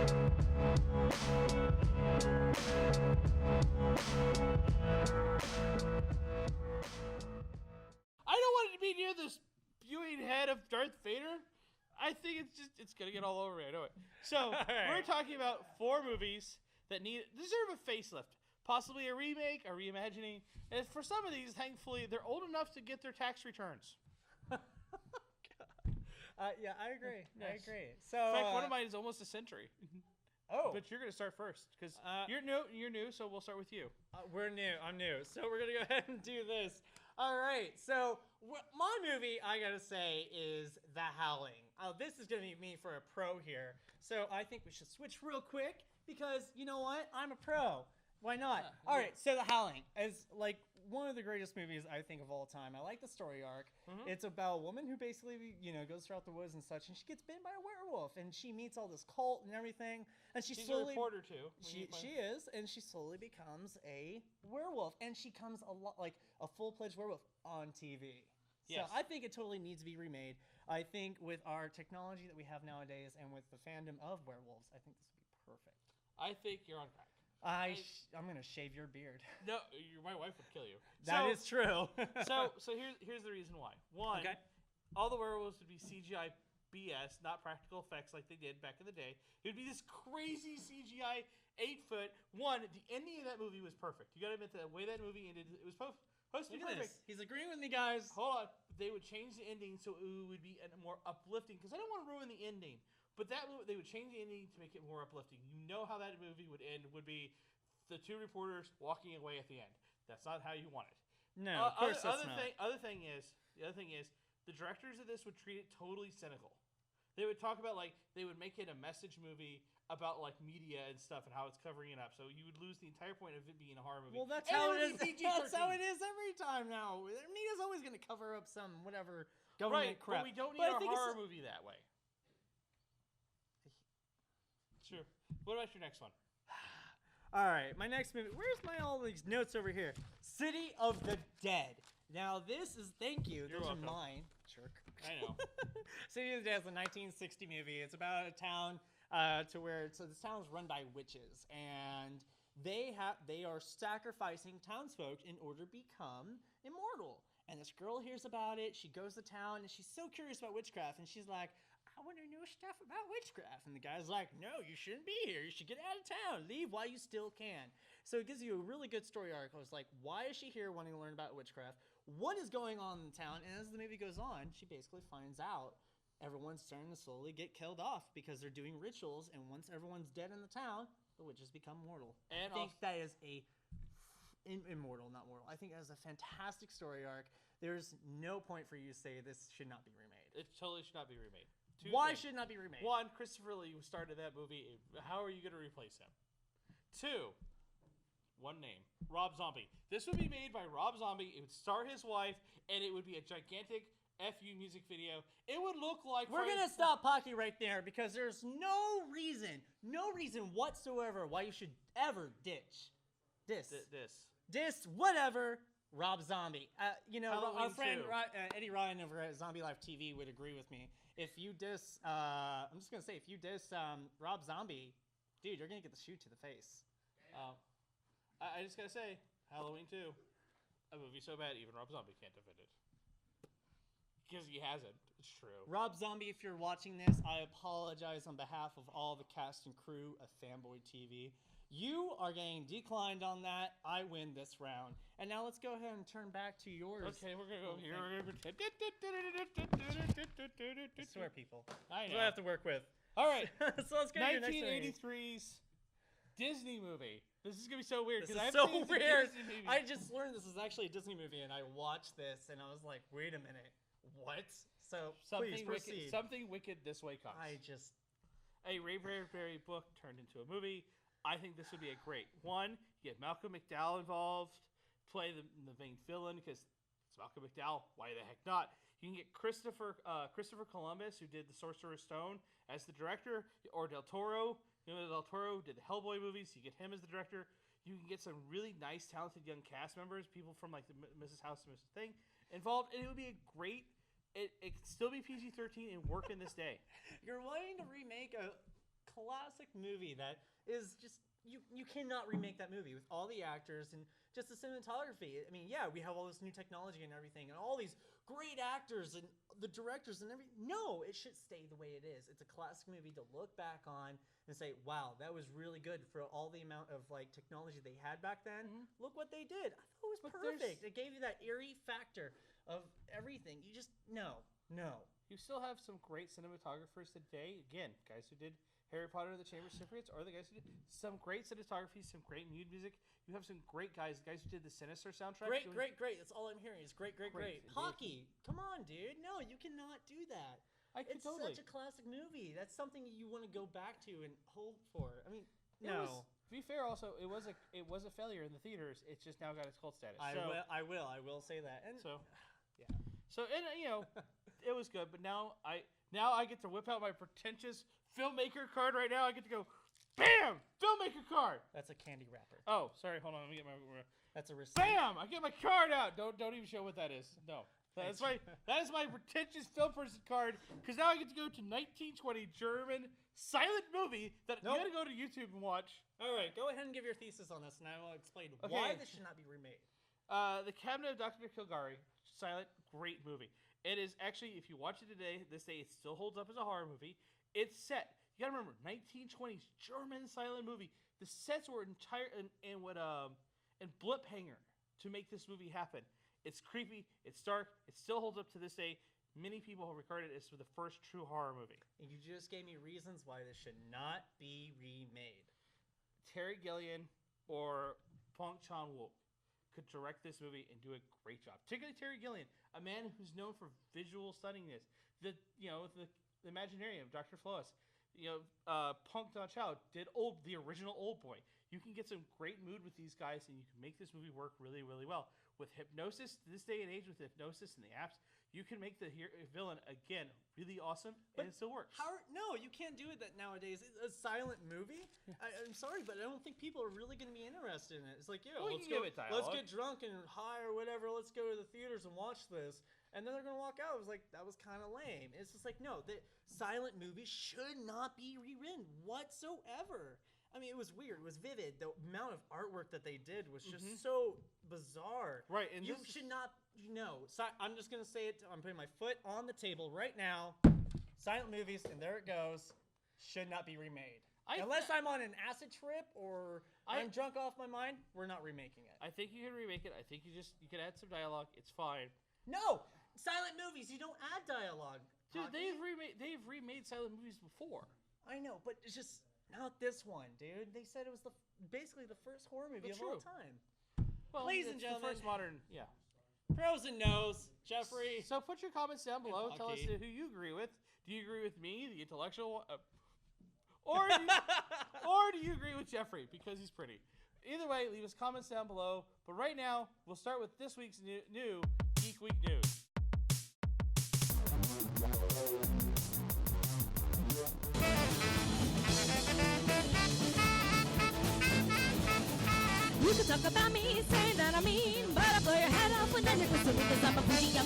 I don't want it to be near the spewing head of Darth Vader. I think it's going to get all over me. I know it. So, we're talking about 4 movies that deserve a facelift. Possibly a remake, a reimagining. And for some of these, thankfully, they're old enough to get their tax returns. Yeah, I agree. Yes. I agree. So, in fact, one of mine is almost a century. Oh. But you're going to start first because you're new, so we'll start with you. We're new. I'm new. So we're going to go ahead and do this. All right. So my movie, I got to say, is The Howling. This is going to be me for a pro here. So I think we should switch real quick because, you know what? I'm a pro. Why not? All right, so The Howling is like one of the greatest movies I think of all time. I like the story arc. Mm-hmm. It's about a woman who basically, goes throughout the woods and such, and she gets bitten by a werewolf, and she meets all this cult and everything, and she's slowly, a reporter too. She is, and she slowly becomes a werewolf, and she becomes a full-fledged werewolf on TV. Yes. So I think it totally needs to be remade. I think with our technology that we have nowadays, and with the fandom of werewolves, I think this would be perfect. I think you're on track. I'm gonna shave your beard. No, my wife would kill you. That is true. so here's the reason why. One, all the werewolves would be CGI BS, not practical effects like they did back in the day. It would be this crazy CGI 8-foot. One, the ending of that movie was perfect. You gotta admit that the way that movie ended, it was supposed to be perfect. This. He's agreeing with me, guys. Hold on. They would change the ending so it would be more uplifting because I don't want to ruin the ending. But they would change the ending to make it more uplifting. You know how that movie would end would be the 2 reporters walking away at the end. That's not how you want it. No, of course that's not. The other thing is, the directors of this would treat it totally cynical. They would talk about, they would make it a message movie about, media and stuff and how it's covering it up. So you would lose the entire point of it being a horror movie. Well, that's how it is. That's how it is every time now. Media's always going to cover up some whatever government crap. But we don't need a horror movie that way. Sure. What about your next one? All right, my next movie. Where's all these notes over here? City of the Dead. Now, this is... Thank you. Those are mine. Jerk. I know. City of the Dead is a 1960 movie. It's about a town so this town is run by witches, and they are sacrificing townsfolk in order to become immortal. And this girl hears about it. She goes to town, and she's so curious about witchcraft, and she's like, I want to know stuff about witchcraft. And the guy's like, no, you shouldn't be here. You should get out of town. Leave while you still can. So it gives you a really good story arc. I was like, why is she here wanting to learn about witchcraft? What is going on in the town? And as the movie goes on, she basically finds out everyone's starting to slowly get killed off because they're doing rituals. And once everyone's dead in the town, the witches become mortal. And I think that is immortal, not mortal. I think it has a fantastic story arc. There's no point for you to say this should not be remade. It totally should not be remade. Why should it not be remade? One, Christopher Lee started that movie. How are you going to replace him? 2, one name, Rob Zombie. This would be made by Rob Zombie. It would star his wife, and it would be a gigantic FU music video. It would look like... We're going to stop Pocky right there because there's no reason whatsoever why you should ever ditch whatever, Rob Zombie. Our friend Eddie Ryan over at Zombie Life TV would agree with me. If you diss, I'm just going to say, if you diss Rob Zombie, dude, you're going to get the shoe to the face. I just got to say, Halloween 2, a movie so bad, even Rob Zombie can't defend it. Because he hasn't. It's true. Rob Zombie, if you're watching this, I apologize on behalf of all the cast and crew of Fanboy TV. You are getting declined on that. I win this round. And now let's go ahead and turn back to yours. Okay, we're going to go here. I swear, people. I know. I have to work with. All right. So let's go to your next 1983's Disney movie. This is going to be so weird. This is so weird. I just learned this is actually a Disney movie, and I watched this, and I was like, wait a minute. What? So, please proceed. Something wicked this way comes. A Ray Bradbury book turned into a movie. I think this would be a great one. You get Malcolm McDowell involved, play the main villain because it's Malcolm McDowell. Why the heck not? You can get Christopher Columbus, who did The Sorcerer's Stone, as the director, or Del Toro. Del Toro did the Hellboy movies. You get him as the director. You can get some really nice, talented young cast members, people from like the Mrs. House and Mrs. Thing involved, and it would be a great. It could still be PG-13 and work in this day. You're wanting to remake a classic classic movie that is just you cannot remake that movie with all the actors and just the cinematography. I mean, yeah, we have all this new technology and everything, and all these great actors and the directors and everything. No, it should stay the way it is. It's a classic movie to look back on and say, wow, that was really good for all the amount of like technology they had back then. Look what they did. I thought it was perfect. It gave you that eerie factor of everything. You just no. You still have some great cinematographers today. Again, guys who did Harry Potter and the Chamber of Secrets, or the guys who did some great cinematography, some great mood music. You have some great guys who did the Sinister soundtrack. Great. That's all I'm hearing is great. Pocky, come on, dude. No, you cannot do that. It's such a classic movie. That's something you want to go back to and hold for. I mean, no. To be fair, also, it was a failure in the theaters. It's just now got its cult status. I will say that. And yeah. So it was good, but now I get to whip out my pretentious filmmaker card right now. I get to go, bam, filmmaker card. That's a candy wrapper. Oh, sorry. Hold on. Let me get my. That's a receipt. Bam! I get my card out. Don't even show what that is. No, that is my pretentious film person card. Because now I get to go to 1920 German silent movie that you got to go to YouTube and watch. All right, go ahead and give your thesis on this, and I will explain why this should not be remade. The Cabinet of Dr. Kilgari, silent, great movie. It is actually, if you watch it today, this day, it still holds up as a horror movie. It's set. You gotta remember, 1920s German silent movie. The sets were entire and blip hanger to make this movie happen. It's creepy. It's dark. It still holds up to this day. Many people have regarded it as the first true horror movie. And you just gave me reasons why this should not be remade. Terry Gilliam or Bong Joon-ho could direct this movie and do a great job. Particularly Terry Gilliam, a man who's known for visual stunningness. The Imaginarium, Dr. Floss. Punk Don-Chow did the original Old Boy. You can get some great mood with these guys, and you can make this movie work really, really well. With hypnosis, this day and age, with hypnosis and the apps, you can make the villain, again, really awesome, and it still works. No, you can't do it nowadays. It's a silent movie. I'm sorry, but I don't think people are really going to be interested in it. It's like, let's get drunk and high or whatever. Let's go to the theaters and watch this. And then they're going to walk out. It was like, that was kind of lame. It's just like, no, the silent movies should not be rewritten whatsoever. I mean, it was weird. It was vivid. The amount of artwork that they did was just so bizarre. Right. And you should not, I'm just going to say it. I'm putting my foot on the table right now. Silent movies, and there it goes, should not be remade. Unless I'm on an acid trip or I'm drunk off my mind, we're not remaking it. I think you can remake it. I think you can add some dialogue. It's fine. No! Silent movies, you don't add dialogue. Dude, they've remade silent movies before. I know, but it's just not this one, dude. They said it was basically the first horror movie of all time. Well, ladies and gentlemen, the first modern, pros and nos, Jeffrey. So put your comments down below. Tell us who you agree with. Do you agree with me, the intellectual, or do you agree with Jeffrey because he's pretty? Either way, leave us comments down below. But right now, we'll start with this week's new Geek Week News. You can talk about me, say that I mean, but I blow your head off with a nickel, so because I'm a booty, I'm a